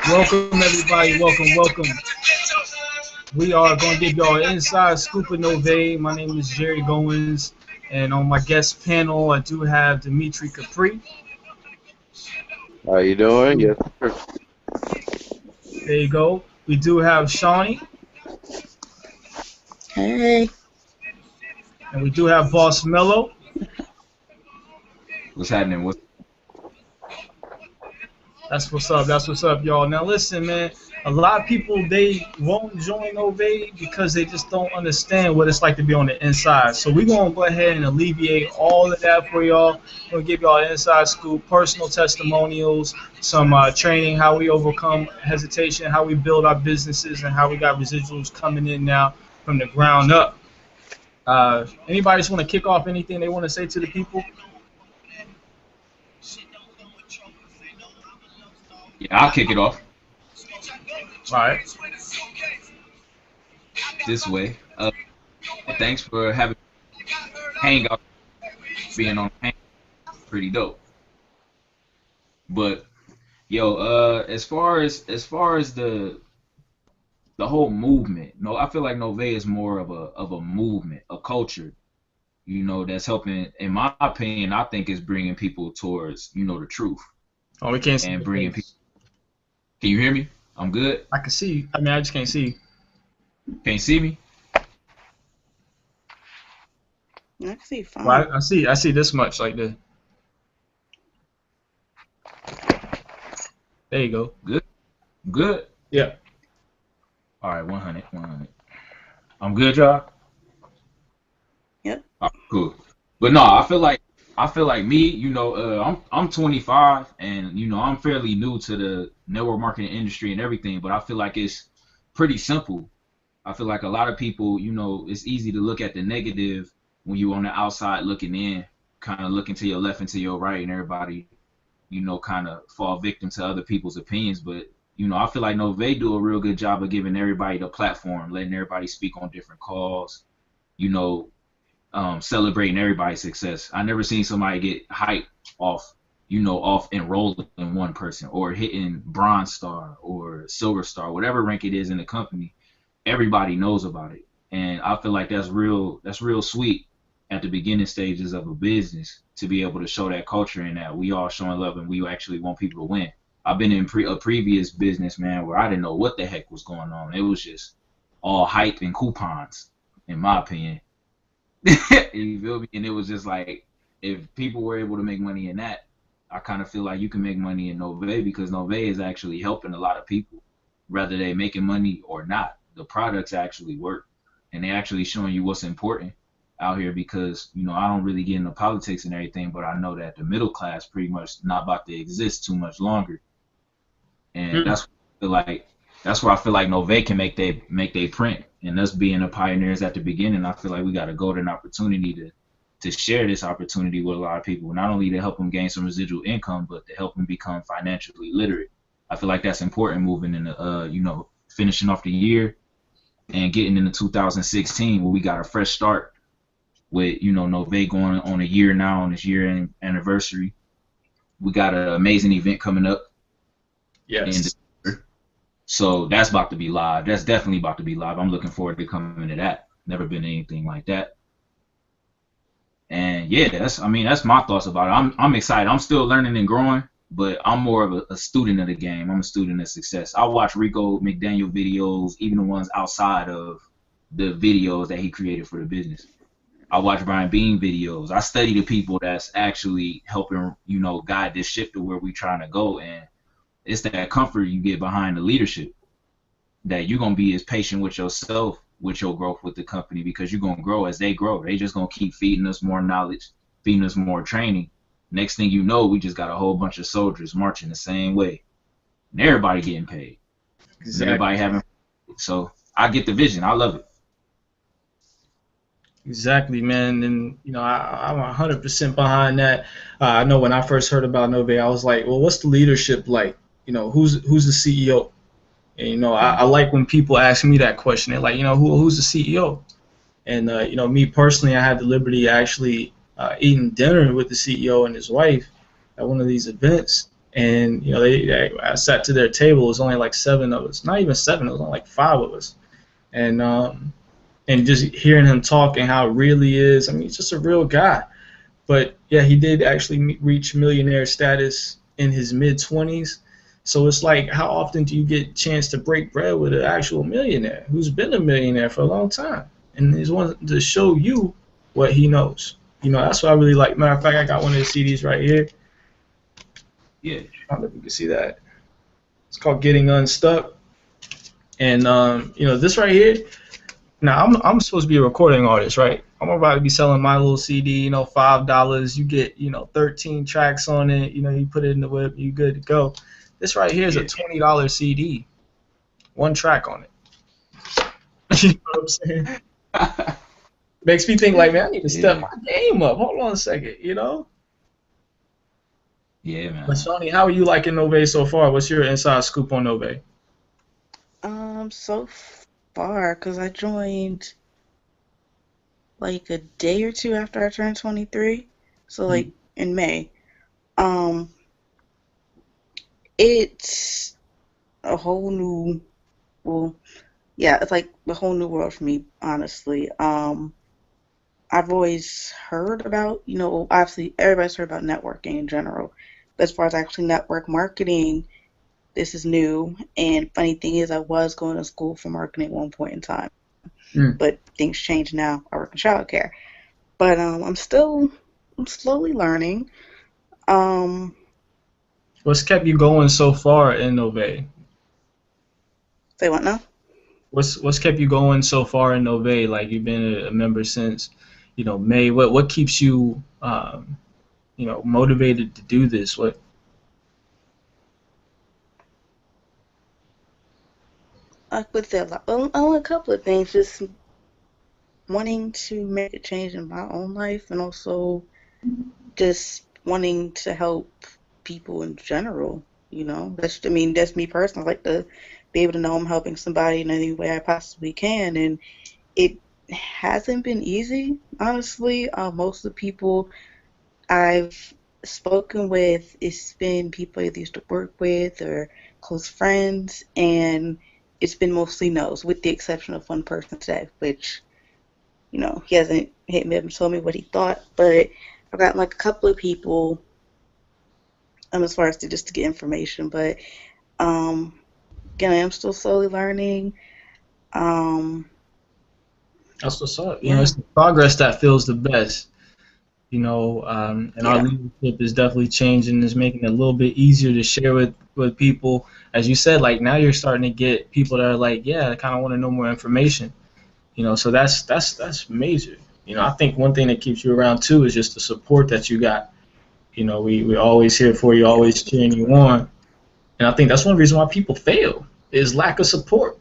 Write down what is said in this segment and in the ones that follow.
Welcome everybody, welcome. We are going to give y'all an inside scoop of Novae. My name is Jerry Goins, and on my guest panel I do have Dimitri Capri. How you doing? Yes, sir. There you go. We do have Shawnee. Hey. And we do have Boss Mello. What's happening? That's what's up, y'all. Now listen, man. A lot of people, they won't join Novae because they just don't understand what it's like to be on the inside. So we're going to go ahead and alleviate all of that for y'all. We're going to give y'all an inside scoop, personal testimonials, some training, how we overcome hesitation, how we build our businesses, and how we got residuals coming in now from the ground up. Anybody just want to kick off anything they want to say to the people? Yeah, I'll kick it off. All right. This way. Thanks for having hangout. Being on hang, pretty dope. But yo, as far as the whole movement, I feel like Novae is more of a movement, a culture, that's helping. In my opinion, I think is bringing people towards, the truth. Oh, we can't see. And bringing people. Can you hear me? I'm good. I can see you. I mean, I just can't see you. Can't see me? I can see fine. Well, I see this much like this. There you go. Good. Good. Yeah. All right, 100. I'm good, y'all. Yep. All right, cool. But no, I feel like me, I'm 25 and I'm fairly new to the network marketing industry and everything, but I feel like it's pretty simple. I feel like a lot of people, it's easy to look at the negative when you're on the outside looking in, kind of looking to your left and to your right, and everybody, kind of fall victim to other people's opinions. But, I feel like Novae do a real good job of giving everybody the platform, letting everybody speak on different calls, celebrating everybody's success. I never seen somebody get hyped off enrolling in one person or hitting bronze star or silver star, whatever rank it is in the company. Everybody knows about it, and I feel like that's real sweet at the beginning stages of a business to be able to show that culture and that we all showing love and we actually want people to win. I've been in a previous business, man, where I didn't know what the heck was going on. It was just all hype and coupons, in my opinion. You feel me? And it was just like, if people were able to make money in that, I kind of feel like you can make money in Novae, because Novae is actually helping a lot of people, whether they making money or not. The products actually work, and they actually showing you what's important out here, because I don't really get into politics and everything, but I know that the middle class pretty much not about to exist too much longer, and that's where I feel like Novae can make they print. And us being the pioneers at the beginning, I feel like we got a golden opportunity to share this opportunity with a lot of people, not only to help them gain some residual income, but to help them become financially literate. I feel like that's important moving into, finishing off the year and getting into 2016, where we got a fresh start with, Novae going on a year now, on this year anniversary. We got an amazing event coming up. Yes. So that's about to be live. That's definitely about to be live. I'm looking forward to coming to that. Never been anything like that. And yeah, that's my thoughts about it. I'm excited. I'm still learning and growing, but I'm more of a student of the game. I'm a student of success. I watch Rico McDaniel videos, even the ones outside of the videos that he created for the business. I watch Brian Bean videos. I study the people that's actually helping, guide this ship to where we're trying to go. And it's that comfort you get behind the leadership, that you're going to be as patient with yourself, with your growth with the company, because you're going to grow as they grow. They just going to keep feeding us more knowledge, feeding us more training. Next thing you know, we just got a whole bunch of soldiers marching the same way. And everybody getting paid. Exactly. Everybody having. So I get the vision. I love it. Exactly, man. And, I'm 100% behind that. I know when I first heard about Novae, I was like, well, what's the leadership like? Who's the CEO? And, I like when people ask me that question. They're like, who's the CEO? And, me personally, I had the liberty to actually, eating dinner with the CEO and his wife at one of these events, and I sat to their table. It was only like 7 of us, not even 7. It was only like 5 of us, and just hearing him talk and how real he is. I mean, he's just a real guy. But yeah, he did actually reach millionaire status in his mid-20s. So it's like, how often do you get a chance to break bread with an actual millionaire who's been a millionaire for a long time and is wanting to show you what he knows? That's what I really like. Matter of fact, I got one of his CDs right here. Yeah. I don't know if you can see that. It's called Getting Unstuck. And this right here. Now I'm supposed to be a recording artist, right? I'm about to be selling my little CD, $5. You get 13 tracks on it. You put it in the whip, you good to go. This right here is a $20 CD, 1 track on it. You know what I'm saying? Makes me think like, man, I need to step my game up. Hold on a second, Yeah, man. But Shawnee, how are you liking Novae so far? What's your inside scoop on Novae? So far, because I joined like a day or two after I turned 23, so like in May. It's a whole new, it's like a whole new world for me, honestly. I've always heard about, obviously everybody's heard about networking in general, but as far as actually network marketing, this is new. And funny thing is, I was going to school for marketing at one point in time, but things change now. I work in childcare, but I'm slowly learning. What's kept you going so far in Novae? Say what now? What's kept you going so far in Novae? Like, you've been a member since, May. What keeps you, motivated to do this? What? Like with that, only a couple of things. Just wanting to make a change in my own life, and also just wanting to help people in general. That's me personally. I like to be able to know I'm helping somebody in any way I possibly can, and it hasn't been easy, honestly. Most of the people I've spoken with, it's been people I used to work with or close friends, and it's been mostly no's, with the exception of one person today, which, he hasn't hit me up and told me what he thought, but I've gotten like a couple of people, as far as just to get information, but again, I am still slowly learning. That's what's up. It's the progress that feels the best. And our leadership is definitely changing. It's making it a little bit easier to share with people. As you said, like, now you're starting to get people that are like, yeah, I kind of want to know more information. So that's major. I think one thing that keeps you around too is just the support that you got. We're always here for you, always cheering you on. And I think that's one reason why people fail is lack of support.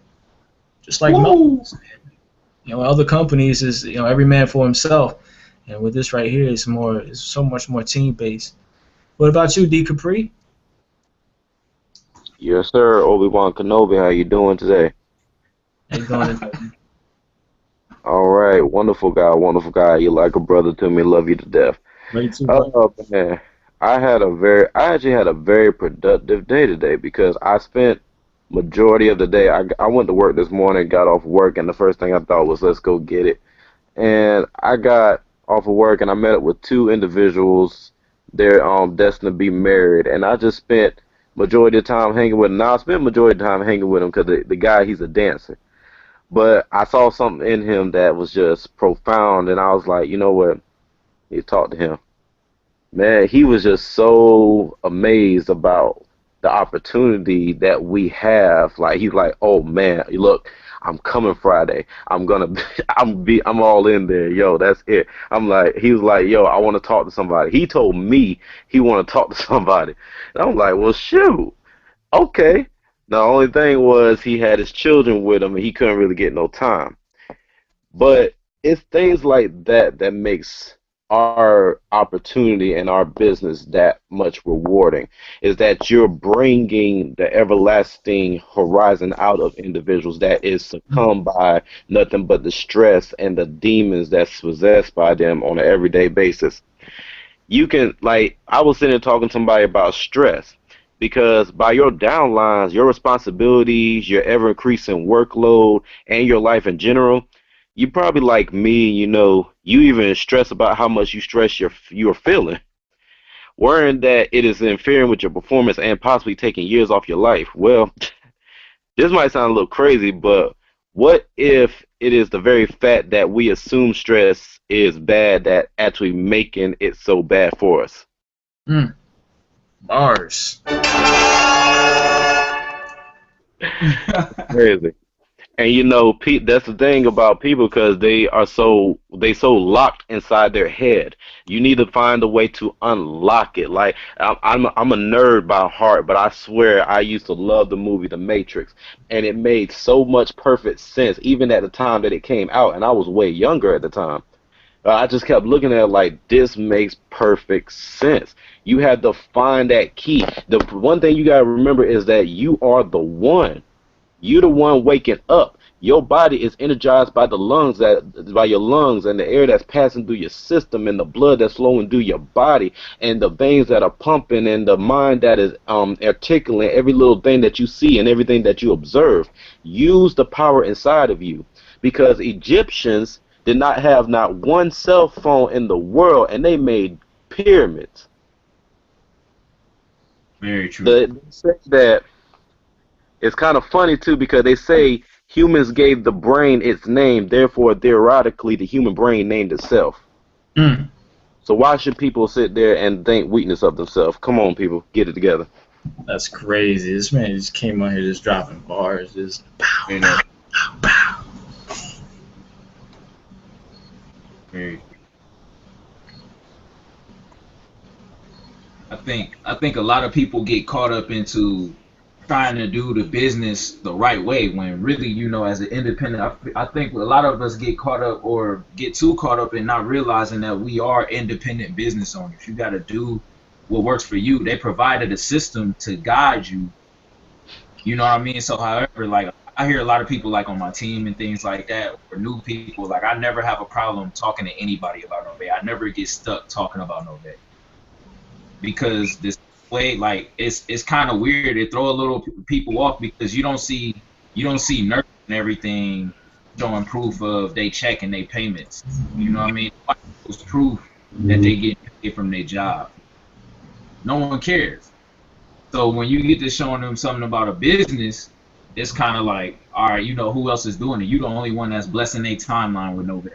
Just like other companies is every man for himself. And with this right here, it's so much more team based. What about you, D. Capri? Yes, sir. Obi-Wan Kenobi, how you doing today? How you doing? All right, wonderful guy, wonderful guy. You're like a brother to me. Love you to death. Ready to, Oh man, I actually had a very productive day today because I spent majority of the day. I went to work this morning, got off work, and the first thing I thought was, let's go get it. And I got off of work and I met up with 2 individuals. They're destined to be married, and I just spent majority of the time hanging with them. Now I spent majority of the time hanging with him because the guy, he's a dancer. But I saw something in him that was just profound, and I was like, you know what? You talk to him. Man, he was just so amazed about the opportunity that we have. Like, he's like, oh man, look, I'm coming Friday. I'm all in there. Yo, that's it. He was like, yo, I want to talk to somebody. He told me he want to talk to somebody. And I'm like, well, shoot. Okay. The only thing was he had his children with him and he couldn't really get no time. But it's things like that that makes our opportunity and our business that much rewarding, is that you're bringing the everlasting horizon out of individuals that is succumbed by nothing but the stress and the demons that's possessed by them on an everyday basis. you can, like, I was sitting there talking to somebody about stress because by your downlines, your responsibilities, your ever increasing workload, and your life in general, you probably like me, you even stress about how much you stress you're feeling, worrying that it is interfering with your performance and possibly taking years off your life. Well, this might sound a little crazy, but what if it is the very fact that we assume stress is bad that actually making it so bad for us? Mm. Bars. Crazy. And that's the thing about people because they so locked inside their head. You need to find a way to unlock it. Like I'm a nerd by heart, but I swear I used to love the movie The Matrix, and it made so much perfect sense even at the time that it came out, and I was way younger at the time. I just kept looking at it like this makes perfect sense. You had to find that key. The one thing you gotta remember is that you are the one. You're the one waking up. Your body is energized by by your lungs and the air that's passing through your system and the blood that's flowing through your body and the veins that are pumping and the mind that is articulating every little thing that you see and everything that you observe. Use the power inside of you because Egyptians did not have not one cell phone in the world and they made pyramids. Very true. They say that it's kind of funny too because they say humans gave the brain its name, therefore theoretically the human brain named itself. Mm. So why should people sit there and think weakness of themselves? Come on, people, get it together. That's crazy. This man just came on here just dropping bars, just pow, You pow, know, pow, pow. very. I think a lot of people get caught up into trying to do the business the right way when really, as an independent, I think a lot of us get caught up or get too caught up in not realizing that we are independent business owners. You got to do what works for you. They provided a system to guide you. You know what I mean? So, however, like I hear a lot of people like on my team and things like that, or new people, like I never have a problem talking to anybody about Novae. I never get stuck talking about Novae because this way, like it's kind of weird. It throw a little people off because you don't see nurses and everything showing proof of they check and they payments. You know what I mean? It's proof that they get paid from their job. No one cares. So when you get to showing them something about a business, it's kind of like, all right, who else is doing it? You the only one that's blessing their timeline with Novae.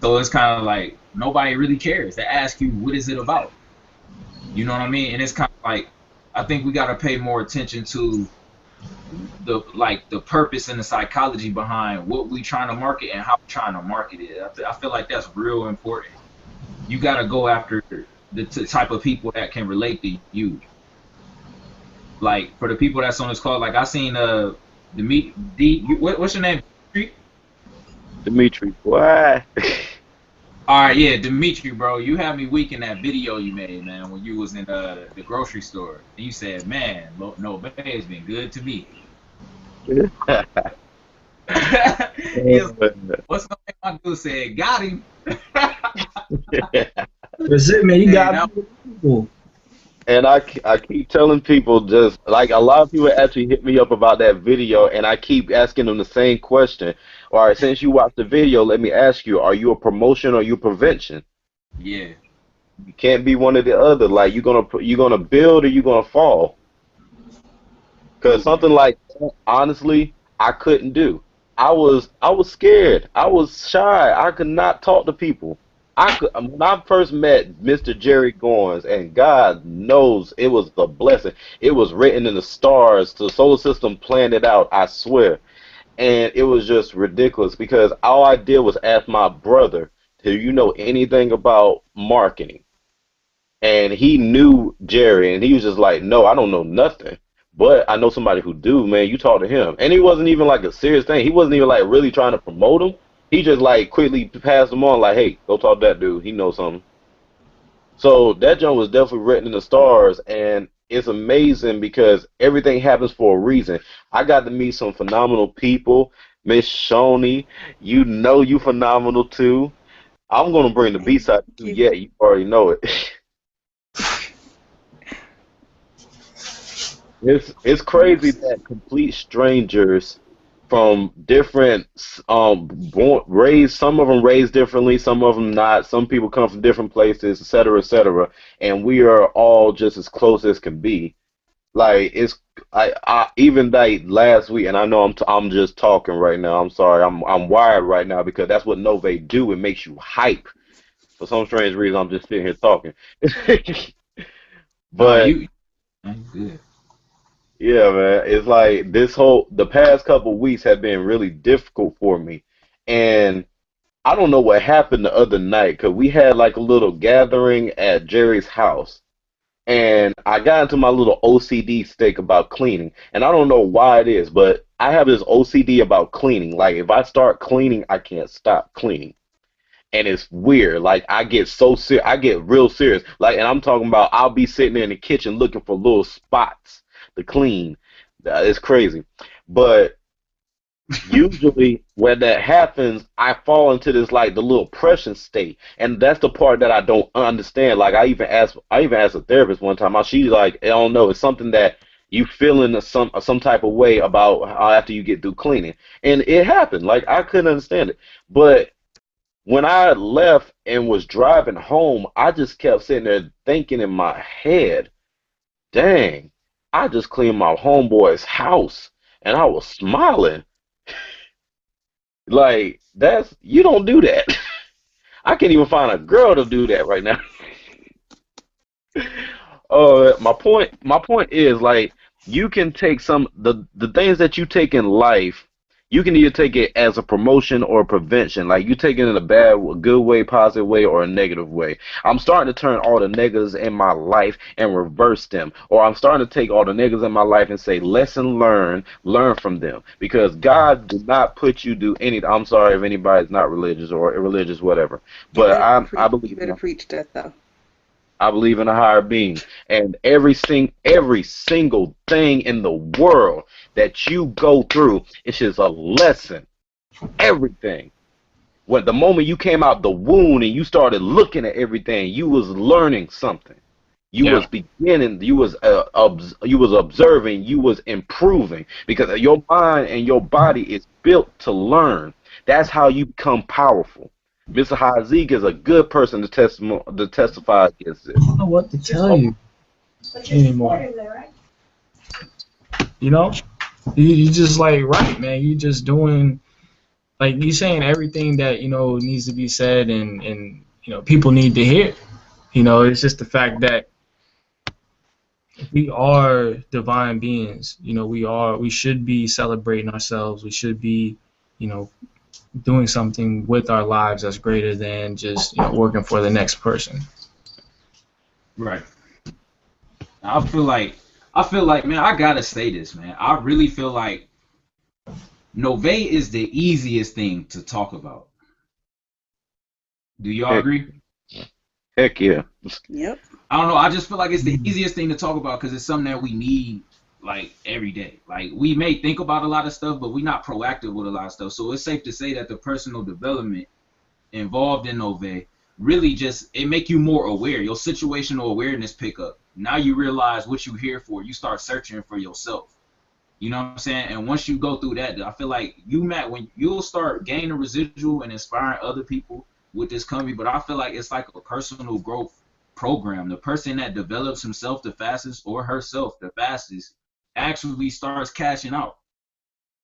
So it's kind of like nobody really cares. They ask you, what is it about? You know what I mean? And it's kind of like I think we got to pay more attention to the purpose and the psychology behind what we trying to market and how we trying to market it. I feel like that's real important. You got to go after the type of people that can relate to you. Like for the people that's on this call, like I seen what's your name? Dimitri, why? All right, yeah, Dimitri, bro, you had me weak in that video you made, man, when you was in the grocery store. And you said, man, Novae has been good to me. He was like, what's the name my dude said? Got him. That's it, man. You Hey, got that, people. And I keep telling people just like a lot of people actually hit me up about that video, and I keep asking them the same question. All right, since you watched the video, let me ask you: are you a promotion or you prevention? yeah, You can't be one or the other. Like you gonna build or you gonna fall. Cause something like that, honestly, I couldn't do. I was scared. I was shy. I could not talk to people. When I first met Mr. Jerry Goins, and God knows it was a blessing. It was written in the stars. The solar system planned it out. I swear, and it was just ridiculous because all I did was ask my brother, "Do you know anything about marketing?" And he knew Jerry, and he was just like, "No, I don't know nothing, but I know somebody who do. Man, you talk to him." And he wasn't even like a serious thing. He wasn't even like really trying to promote him. He just like quickly passed him on, like, "Hey, go talk to that dude. He knows something." So that joint was definitely written in the stars, and it's amazing because everything happens for a reason. I got to meet some phenomenal people. Miss Shoni, you phenomenal too. I'm gonna bring the B Thank side too. you. Yeah, you already know it. It's crazy Oops. that complete strangers from different raised, some of them raised differently, some of them not. Some people come from different places, et cetera, and we are all just as close as can be. Like it's I even like last week, and I know I'm just talking right now. I'm sorry, I'm wired right now because that's what Novae do. It makes you hype. For some strange reason, I'm just sitting here talking. Nah, But man, good. yeah, man, it's like the past couple weeks have been really difficult for me, and I don't know what happened the other night because we had like a little gathering at Jerry's house. And I got into my little OCD state about cleaning. And I don't know why it is, but I have this OCD about cleaning. Like if I start cleaning, I can't stop cleaning. And it's weird. Like I get so serious, I get real serious. Like, and I'm talking about I'll be sitting in the kitchen looking for little spots to clean. It's crazy. But usually when that happens, I fall into this like the little pressure state, and that's the part that I don't understand. Like I even asked a therapist one time. She's like, I don't know, it's something that you feel in some type of way about how after you get through cleaning, and it happened. Like I couldn't understand it, but when I left and was driving home, I just kept sitting there thinking in my head, dang, I just cleaned my homeboy's house, and I was smiling. Like that's you don't do that. I can't even find a girl to do that right now. My point is like you can take the things that you take in life. You can either take it as a promotion or a prevention. Like you take it in a good way, positive way, or a negative way. I'm starting to turn all the negatives in my life and reverse them. Or I'm starting to take all the negatives in my life and say, lesson learned, learn from them. Because God did not put you to do anything. I'm sorry if anybody's not religious or irreligious, whatever. You But better I you believe better preach that though. I believe in a higher being, and every single thing in the world that you go through, it's just a lesson. Everything. When the moment you came out the wound and you started looking at everything, you was learning something. You Yeah. was beginning. You was observing. You was improving because your mind and your body is built to learn. That's how you become powerful. Mr. Hazik is a good person to testify against I this. don't know what to tell you anymore. You know, you just like right, man. You just doing like you saying everything that needs to be said, and people need to hear. It's just the fact that we are divine beings. We should be celebrating ourselves. We should be, you know, doing something with our lives that's greater than just working for the next person. Right. I feel like, man, I gotta say this, man. I really feel like Novae is the easiest thing to talk about. Do y'all Heck, agree? heck yeah. Yep. I don't know. I just feel like it's the easiest thing to talk about because it's something that we need like every day. Like we may think about a lot of stuff, but we're not proactive with a lot of stuff. So it's safe to say that the personal development involved in Novae really just it make you more aware. Your situational awareness pick up. Now you realize what you're here for. You start searching for yourself. You know what I'm saying? And once you go through that, I feel like when you'll start gaining residual and inspiring other people with this company. But I feel like it's like a personal growth program. The person that develops himself the fastest or herself the fastest actually starts cashing out.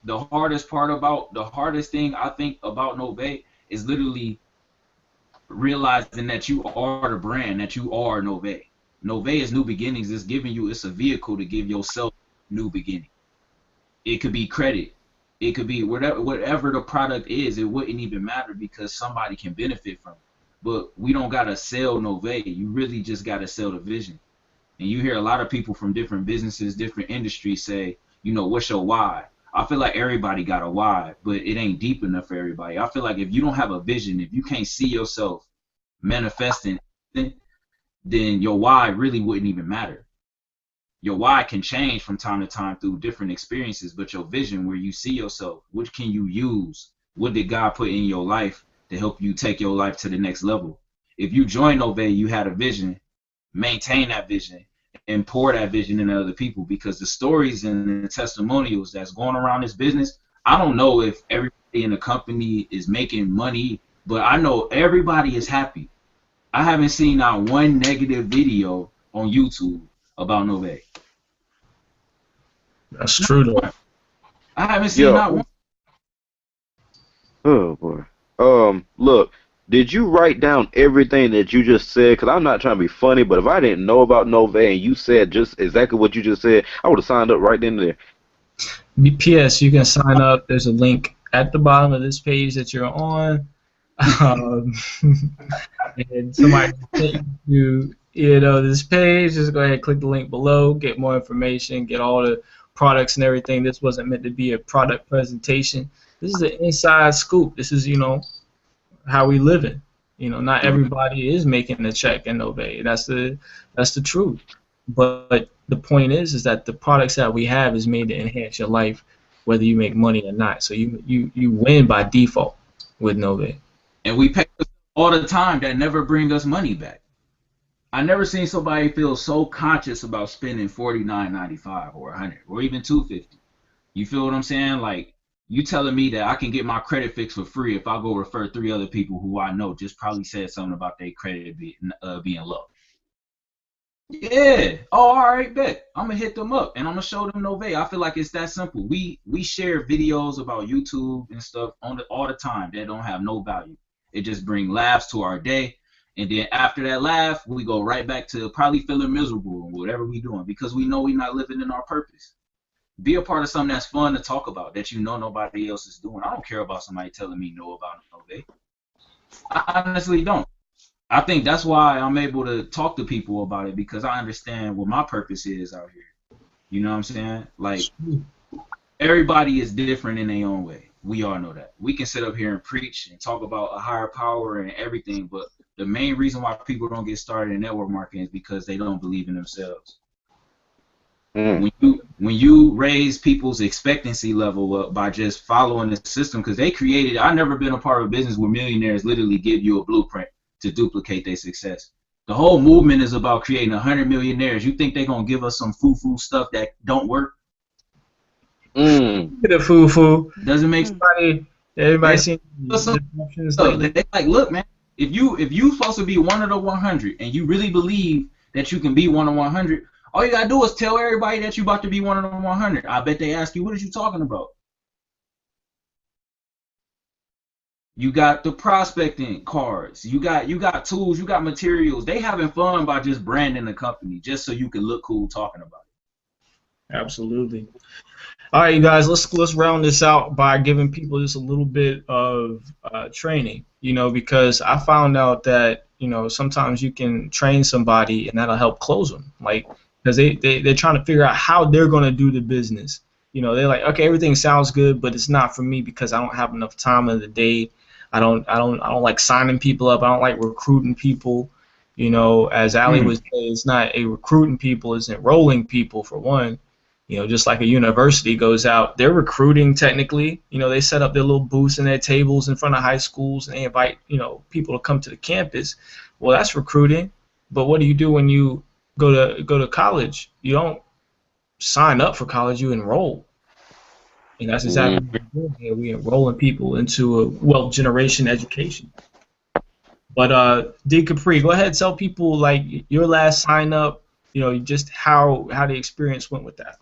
The hardest thing I think about Novae is literally realizing that you are the brand, that you are Novae. Novae is new beginnings. It's a vehicle to give yourself new beginnings. It could be credit. It could be whatever the product is. It wouldn't even matter because somebody can benefit from it. But we don't gotta sell Novae. You really just gotta sell the vision. And you hear a lot of people from different businesses, different industries say, what's your why? I feel like everybody got a why, but it ain't deep enough for everybody. I feel like if you don't have a vision, if you can't see yourself manifesting, then your why really wouldn't even matter. Your why can change from time to time through different experiences, but your vision, where you see yourself, what can you use? What did God put in your life to help you take your life to the next level. If you join Novae, you had a vision, maintain that vision, and pour that vision into other people, because the stories and the testimonials that's going around this business, I don't know if everybody in the company is making money, but I know everybody is happy. I haven't seen not one negative video on YouTube about Novae. That's true though. I haven't seen Yo, not one. oh boy. Look, did you write down everything that you just said? Because I'm not trying to be funny, but if I didn't know about Novae and you said just exactly what you just said, I would have signed up right then and there. P.S. You can sign up. There's a link at the bottom of this page that you're on. Um, and somebody sent you this page. Just go ahead and click the link below. Get more information. Get all the products and everything. This wasn't meant to be a product presentation. This is an inside scoop. This is how we living. Not everybody is making a check in Novae. That's the truth. But the point is that the products that we have is made to enhance your life, whether you make money or not. So you win by default with Novae. And we pay all the time that never bring us money back. I never seen somebody feel so conscious about spending $49.95 or $100 or even $250. You feel what I'm saying? Like, you telling me that I can get my credit fixed for free if I go refer 3 other people who I know just probably said something about their credit being low. Yeah. Oh, all right, bet. I'm gonna hit them up and I'm gonna show them Novae. I feel like it's that simple. We share videos about YouTube and stuff all the time that don't have no value. It just bring laughs to our day, and then after that laugh, we go right back to probably feeling miserable and whatever we doing, because we know we're not living in our purpose. Be a part of something that's fun to talk about that nobody else is doing. I don't care about somebody telling me no about Novae. I honestly don't. I think that's why I'm able to talk to people about it, because I understand what my purpose is out here. You know what I'm saying? Like, everybody is different in their own way. We all know that. We can sit up here and preach and talk about a higher power and everything, but the main reason why people don't get started in network marketing is because they don't believe in themselves. Mm. When you raise people's expectancy level up by just following the system, because they created, I've never been a part of a business where millionaires literally give you a blueprint to duplicate their success. The whole movement is about creating 100 millionaires. You think they're gonna give us some foo-foo stuff that don't work? The foo-foo. Doesn't make sense. Everybody seen they like, look, man, if you supposed to be one of the 100 and you really believe that you can be one of 100, all you gotta do is tell everybody that you about to be one of the 100. I bet they ask you, what are you talking about? You got the prospecting cards. You got tools. You got materials. They having fun by just branding the company just so you can look cool talking about it. Absolutely. All right, you guys, let's round this out by giving people just a little bit of training, because I found out that, sometimes you can train somebody and that'll help close them, because they're trying to figure out how they're going to do the business. They're like, okay, everything sounds good, but it's not for me because I don't have enough time in the day. I don't like signing people up. I don't like recruiting people. As Ali was saying, it's not a recruiting people, it's enrolling people for one. Just like a university goes out, they're recruiting technically. They set up their little booths and their tables in front of high schools and they invite, people to come to the campus. Well, that's recruiting. But what do you do when you go to college? You don't sign up for college, you enroll. And that's exactly what we're doing here. We're enrolling people into a wealth generation education. But D Capri, go ahead, tell people like your last sign up, just how the experience went with that.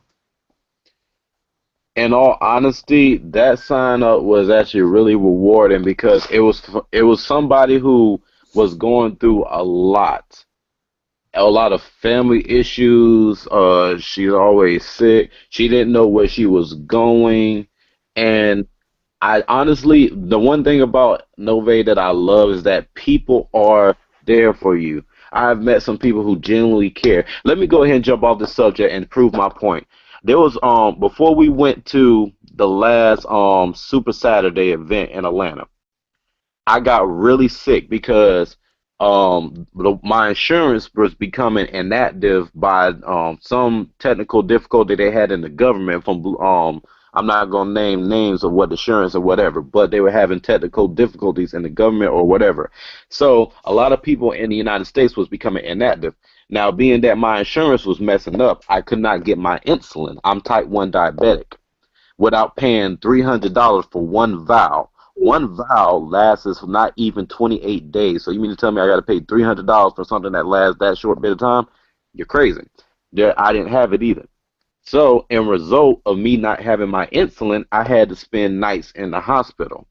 In all honesty, that sign up was actually really rewarding because it was somebody who was going through a lot of family issues. She's always sick. She didn't know where she was going, and I honestly, the one thing about Novae that I love is that people are there for you. I've met some people who genuinely care. Let me go ahead and jump off the subject and prove my point. There was before we went to the last Super Saturday event in Atlanta, I got really sick because my insurance was becoming inactive by some technical difficulty they had in the government from I'm not going to name names of what insurance or whatever, but they were having technical difficulties in the government or whatever. So a lot of people in the United States was becoming inactive. Now, being that my insurance was messing up, I could not get my insulin. I'm type 1 diabetic without paying $300 for one vial. One vial lasts not even 28 days. So you mean to tell me I got to pay $300 for something that lasts that short bit of time? You're crazy. I didn't have it either. So, in result of me not having my insulin, I had to spend nights in the hospital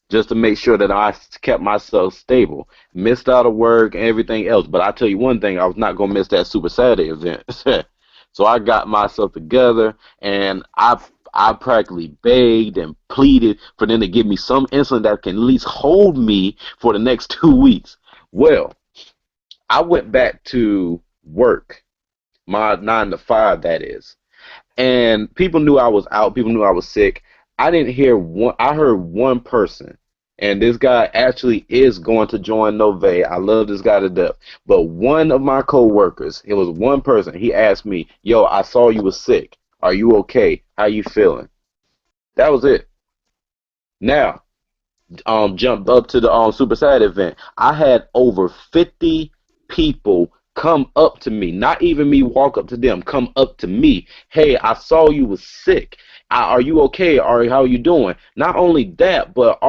just to make sure that I kept myself stable. Missed out of work and everything else. But I tell you one thing, I was not going to miss that Super Saturday event. So I got myself together, and I practically begged and pleaded for them to give me some insulin that can at least hold me for the next 2 weeks. Well, I went back to work, my 9 to 5, that is. And people knew I was out. People knew I was sick. I didn't hear one. I heard one person, and this guy actually is going to join Novae. I love this guy to death. But one of my coworkers, it was one person. He asked me, "Yo, I saw you was sick. Are you okay? How you feeling?" That was it. Now, jumped up to the Super Sad event. I had over 50 people come up to me, not even me walk up to them, come up to me. Hey, I saw you was sick. Are you okay? How are you doing? Not only that, but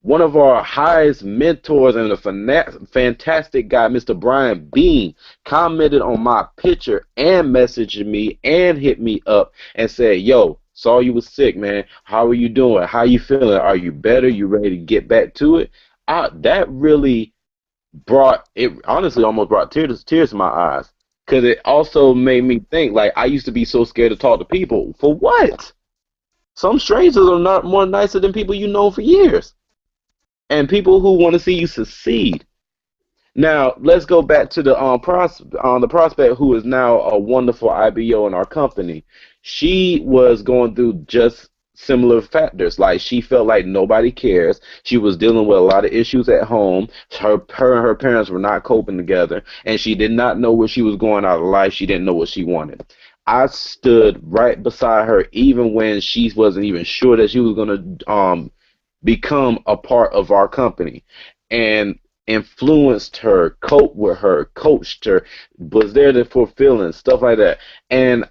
one of our highest mentors and a fantastic guy, Mr. Brian Bean, commented on my picture and messaged me and hit me up and said, "Yo, saw you was sick, man. How are you doing? How you feeling? Are you better? You ready to get back to it?" That really brought it. Honestly, almost brought tears to my eyes, because it also made me think. Like, I used to be so scared to talk to people. For what? Some strangers are not more nicer than people you know for years, and people who want to see you succeed. Now, let's go back to the prospect who is now a wonderful IBO in our company. She was going through just similar factors. Like, she felt like nobody cares. She was dealing with a lot of issues at home. Her and her parents were not coping together, and she did not know where she was going out of life. She didn't know what she wanted. I stood right beside her even when she wasn't even sure that she was going to become a part of our company, and influenced her, coped with her, coached her, was there to fulfill and stuff like that. And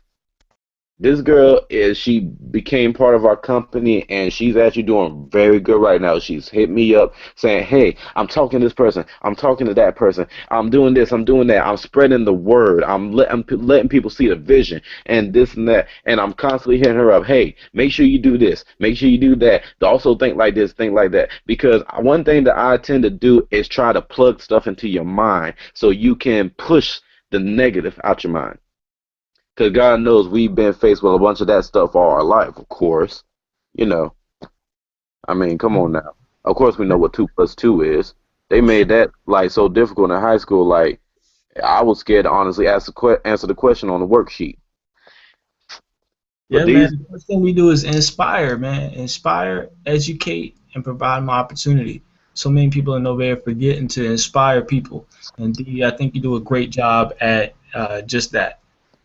this girl she became part of our company, and she's actually doing very good right now. She's hit me up saying, "Hey, I'm talking to this person, I'm talking to that person, I'm doing this, I'm doing that, I'm spreading the word, I'm letting people see the vision and this and that." And I'm constantly hitting her up, "Hey, make sure you do this, make sure you do that, also think like this, think like that." Because one thing that I tend to do is try to plug stuff into your mind so you can push the negative out your mind. Because God knows we've been faced with a bunch of that stuff all our life, of course. You know, I mean, come on now. Of course we know what 2 plus 2 is. They made that, like, so difficult in high school, like, I was scared to honestly answer the question on the worksheet. Yeah, But man. these, The first thing we do is inspire, man. Inspire, educate, and provide more opportunity. So many people in Novae are forgetting to inspire people. And D, I think you do a great job at just that.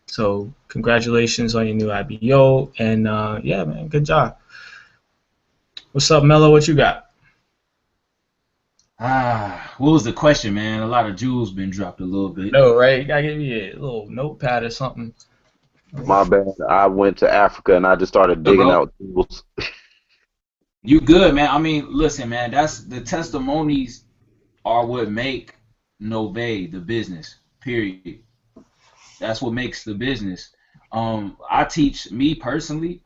So congratulations on your new IBO, and yeah, man, good job. What's up, Mello? What you got? What was the question, man? A lot of jewels been dropped a little I bit. know, right? You gotta give me a little notepad or something. my bad, I went to Africa and I just started Good, digging bro. out tools. You good, man. I mean, listen, man, that's the testimonies are what make Novae the business. Period. That's what makes the business. I teach me personally,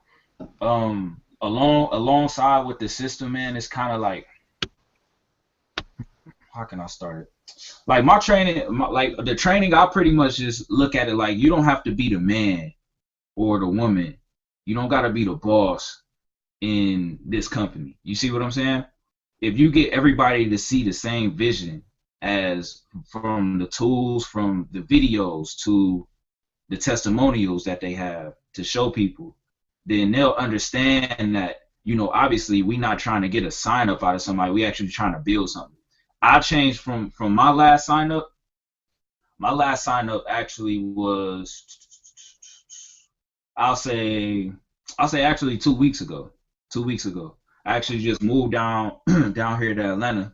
alongside with the system, man, it's kind of like, how can I start it? Like my training, like the training, I pretty much just look at it like you don't have to be the man or the woman. You don't got to be the boss in this company. You see what I'm saying? If you get everybody to see the same vision, as from the tools, from the videos to the testimonials that they have to show people, then they'll understand that, obviously we're not trying to get a sign up out of somebody. We actually trying to build something. I changed from my last sign up. My last sign up actually was, I'll say I'll say actually 2 weeks ago. 2 weeks ago, I actually just moved down down here to Atlanta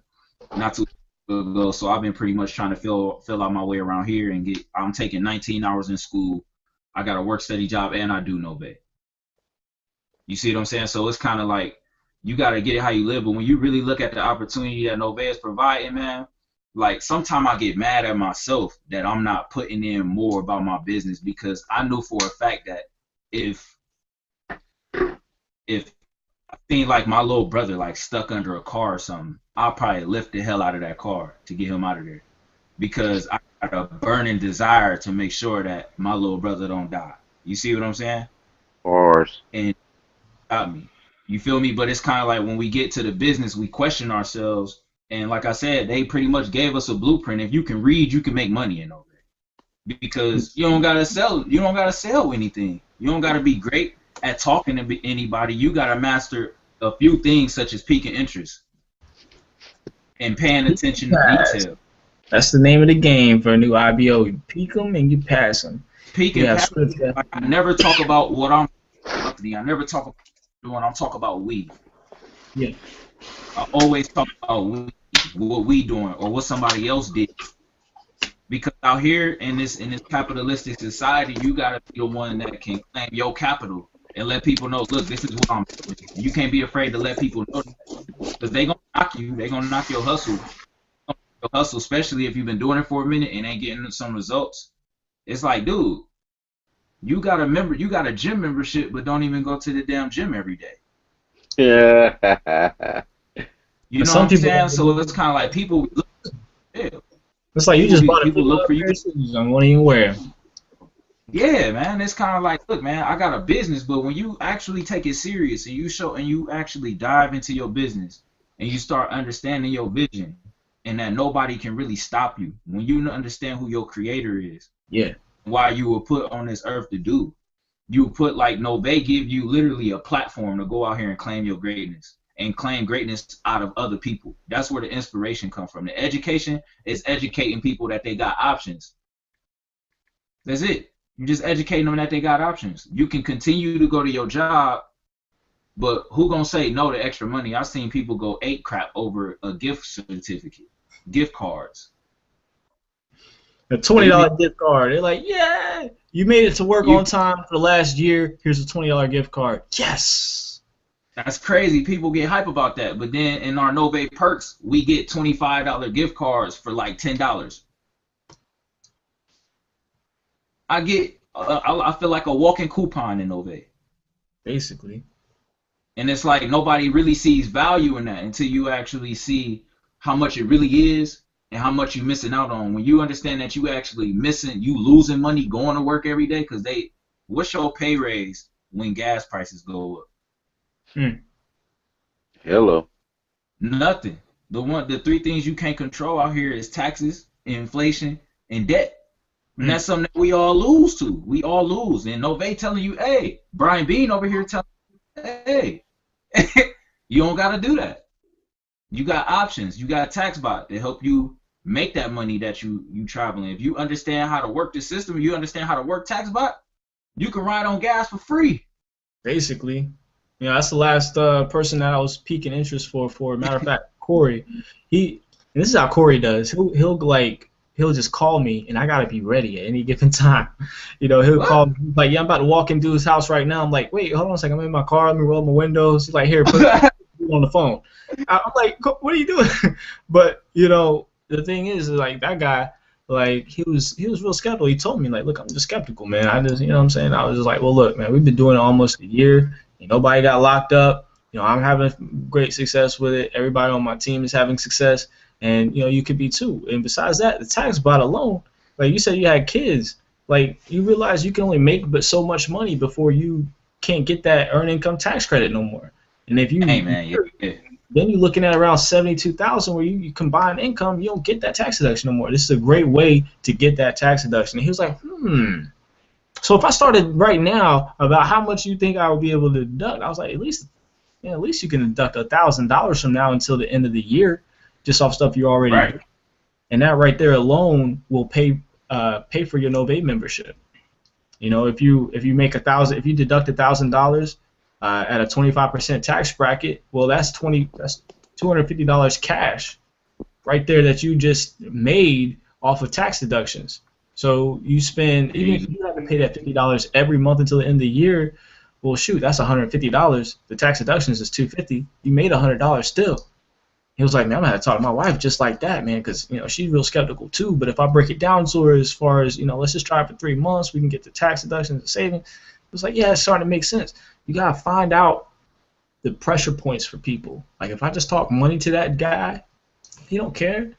not too long ago. So I've been pretty much trying to fill out my way around here and get. I'm taking 19 hours in school. I got a work study job and I do Novae. You see what I'm saying? So it's kind of like you got to get it how you live. But when you really look at the opportunity that Novae is providing, man, like sometimes I get mad at myself that I'm not putting in more about my business because I knew for a fact that if I think like my little brother like stuck under a car or something, I'll probably lift the hell out of that car to get him out of there because I got a burning desire to make sure that my little brother don't die. You see what I'm saying? Bars. And got me. You feel me? But it's kind of like when we get to the business, we question ourselves. And like I said, they pretty much gave us a blueprint. If you can read, you can make money in Novae because you don't gotta sell. You don't gotta sell anything. You don't gotta be great at talking to anybody. You gotta master a few things such as peaking interest and paying attention to detail. That's the name of the game for a new IBO. You peak them and you pass them. Peak and pass. I never talk about what I'm doing. I never talk about doing. I'm talking about we. Yeah. I always talk about we, what we doing or what somebody else did. Because out here in this capitalistic society, you gotta be the one that can claim your capital and let people know, look, this is what I'm doing. You can't be afraid to let people know because they gonna knock you. They gonna knock your hustle. Your hustle, especially if you've been doing it for a minute and ain't getting some results. It's like, dude, you got a gym membership, but don't even go to the damn gym every day. Yeah. You know what I'm saying? So it's kind of like people look. Yeah. It's like you just bought people look for you. I won't even wear them. Yeah, man. It's kind of like, look, man, I got a business, but when you actually take it serious and you actually dive into your business and you start understanding your vision and that nobody can really stop you when you understand who your creator is. Yeah. Why you were put on this earth to do. You put like Novae give you literally a platform to go out here and claim your greatness and claim greatness out of other people. That's where the inspiration comes from. The education is educating people that they got options. That's it. You're just educating them that they got options. You can continue to go to your job, but who gonna say no to extra money? I've seen people go ape crap over a gift certificate, gift cards. A $20 gift card. They're like, yeah, you made it to work on time for the last year. Here's a $20 gift card. Yes. That's crazy. People get hype about that. But then in our Novae perks, we get $25 gift cards for like $10. I get, I feel like a walking coupon in Novae. Basically. And it's like nobody really sees value in that until you actually see how much it really is and how much you're missing out on. When you understand that you actually you losing money going to work every day, because what's your pay raise when gas prices go up? Hello. Nothing. The three things you can't control out here is taxes, inflation, and debt. And that's something that we all lose to. We all lose. And Novae telling you, hey, Brian Bean over here telling you, hey, you don't got to do that. You got options. You got a tax bot to help you make that money that you traveling. If you understand how to work the system, you understand how to work tax bot, you can ride on gas for free. Basically. You know, that's the last person that I was piquing interest for. Matter of fact, Corey. And this is how Corey does. He'll just call me, and I gotta be ready at any given time. You know, he'll call me like, yeah, I'm about to walk into his house right now. I'm like, wait, hold on a second, I'm in my car. Let me roll my windows. He's like, here, put it on the phone. I'm like, what are you doing? But you know, the thing is, like that guy, like he was real skeptical. He told me like, look, I'm just skeptical, man. I just, you know what I'm saying? I was just like, well, look, man, we've been doing it almost a year. Nobody got locked up. You know, I'm having great success with it. Everybody on my team is having success, and you know, you could be too. And besides that, the tax bot alone, like you said, you had kids. Like you realize you can only make but so much money before you can't get that earned income tax credit no more. And if you, then you're looking at around $72,000 where you combine income, you don't get that tax deduction no more. This is a great way to get that tax deduction. And he was like, So if I started right now about how much you think I would be able to deduct, I was like, at least you can deduct $1,000 from now until the end of the year, just off stuff you already. Right. And that right there alone will pay for your Novae membership. You know, if you make if you deduct $1,000 at a 25% tax bracket, well, that's $250 cash right there that you just made off of tax deductions. So you spend, even if you have to pay that $50 every month until the end of the year, well, shoot, that's $150. The tax deductions is $250. You made $100 still. He was like, man, I'm gonna have to talk to my wife just like that, man, because she's real skeptical too. But if I break it down to her as far as let's just try it for 3 months, we can get the tax deductions and saving. It was like, yeah, it's starting to make sense. You gotta find out the pressure points for people. Like if I just talk money to that guy, he don't care.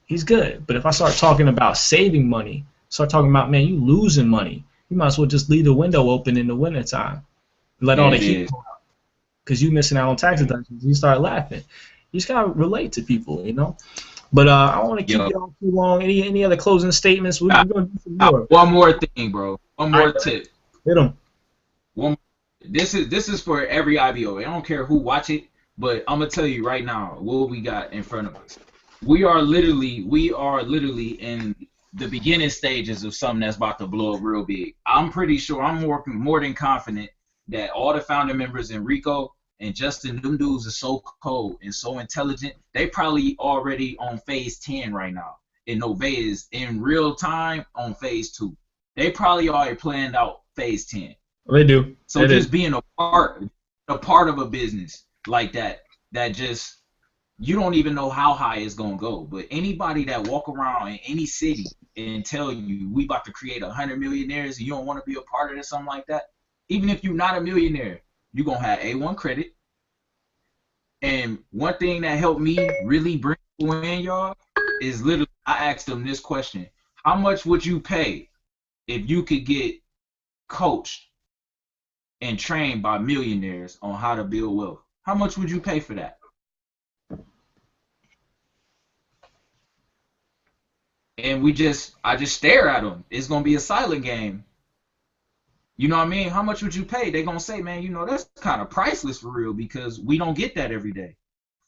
He's good. But if I start talking about saving money, start talking about, man, you losing money, you might as well just leave the window open in the wintertime. Let all the heat go out because you missing out on tax deductions. You start laughing. You just gotta relate to people, But I don't want to keep y'all too long. Any other closing statements? We're gonna do some more. One more thing, bro. One more tip. Hit them. This is for every IBO. I don't care who watch it, but I'm gonna tell you right now what we got in front of us. We are literally in the beginning stages of something that's about to blow up real big. I'm pretty sure, I'm more than confident that all the founder members in Rico and Justin, them dudes are so cold and so intelligent. They probably already on phase 10 right now. And Novae is in real time on phase 2. They probably already planned out phase 10. They do. So they just being a part of a business like that just, you don't even know how high it's gonna go. But anybody that walk around in any city and tell you we about to create 100 millionaires and you don't want to be a part of it, something like that, even if you're not a millionaire, you're going to have A1 credit. And one thing that helped me really bring people in, y'all, is literally I asked them this question. How much would you pay if you could get coached and trained by millionaires on how to build wealth? How much would you pay for that? And I just stare at them. It's going to be a silent game. You know what I mean? How much would you pay? They're going to say, man, that's kind of priceless for real because we don't get that every day.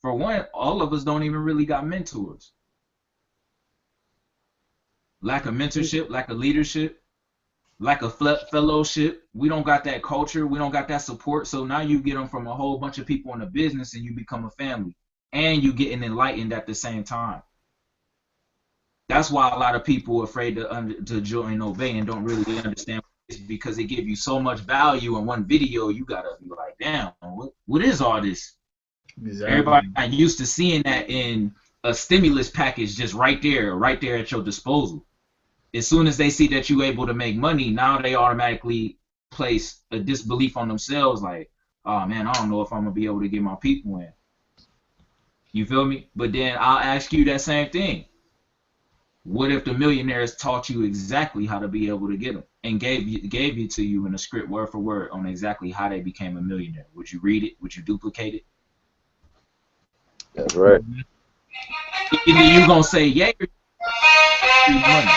For one, all of us don't even really got mentors. Lack of mentorship, lack of leadership, lack of fellowship. We don't got that culture. We don't got that support. So now you get them from a whole bunch of people in the business and you become a family. And you getting enlightened at the same time. That's why a lot of people are afraid to join Novae and don't really understand. Because they give you so much value in one video, you gotta be like, damn, what is all this? Exactly. Everybody not used to seeing that in a stimulus package just right there at your disposal. As soon as they see that you're able to make money, now they automatically place a disbelief on themselves, like, oh man, I don't know if I'm gonna be able to get my people in. You feel me? But then I'll ask you that same thing. What if the millionaires taught you exactly how to be able to get them and gave you to you in a script word for word on exactly how they became a millionaire? Would you read it? Would you duplicate it? That's right. Either you gonna say yay or money.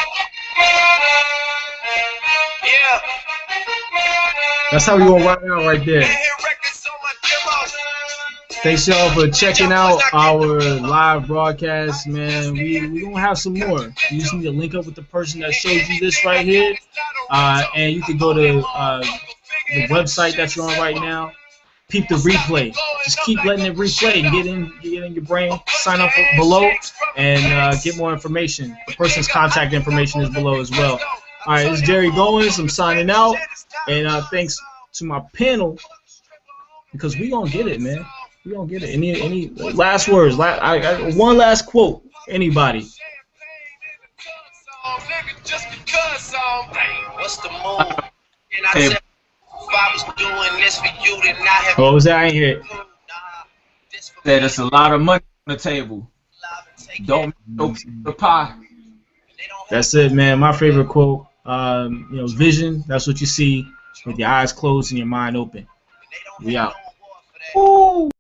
Yeah. That's how we gonna ride out right there. Thanks y'all for checking out our live broadcast, man. We gonna have some more. You just need to link up with the person that showed you this right here, and you can go to the website that you're on right now. Peep the replay. Just keep letting it replay and get in your brain. Sign up below and get more information. The person's contact information is below as well. All right, it's Jerry Goins. I'm signing out, and thanks to my panel because we gonna get it, man. We don't get it. Any last words? One last quote. Anybody? Hey. What was that? I ain't hear it. Said it's a lot of money on the table. Don't the pie. That's it, man. My favorite quote. Vision. That's what you see with your eyes closed and your mind open. We out. Ooh.